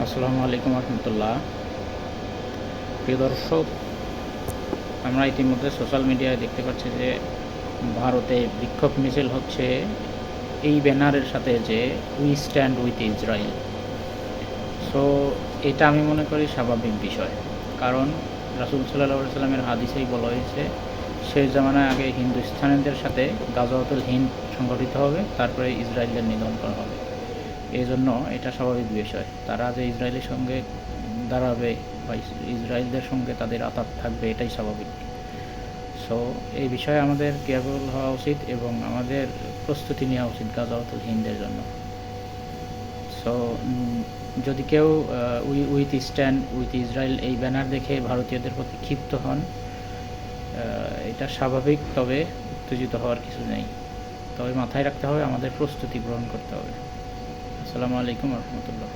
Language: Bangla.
আসসালামু আলাইকুম রহমতুল্লাহ। প্রিয় দর্শক, আমরা ইতিমধ্যে সোশ্যাল মিডিয়ায় দেখতে পাচ্ছি যে ভারতে বিক্ষোভ মিছিল হচ্ছে এই ব্যানারের সাথে যে we stand with Israel. So এটা আমি মনে করি স্বাভাবিক বিষয়, কারণ রাসূল সাল্লাল্লাহু আলাইহি সাল্লামের হাদিসেই বলা হয়েছে শেষ জামানায় আগে হিন্দুস্তানিদের সাথে গাজাওয়াতুল হিন্দ সংগঠিত হবে, তারপরে ইসরায়েলের নিধন করা হবে। এই জন্য এটা স্বাভাবিক বিষয়, তারা যে ইসরায়েলের সঙ্গে দাঁড়াবে বা ইসরায়েলদের সঙ্গে তাদের আতাত থাকবে, এটাই স্বাভাবিক। সো এই বিষয়ে আমাদের কেয়ারফুল হওয়া উচিত এবং আমাদের প্রস্তুতি নেওয়া উচিত গাজাওয়াতুল হিন্দের জন্য। সো যদি কেউ উইথ স্ট্যান্ড উইথ ইসরায়েল এই ব্যানার দেখে ভারতীয়দের প্রতি ক্ষিপ্ত হন, এটা স্বাভাবিক, তবে উত্তেজিত হওয়ার কিছু নেই। তবে মাথায় রাখতে হবে আমাদের প্রস্তুতি গ্রহণ করতে হবে। আসসালামু আলাইকুম রহমতুল্লাহ।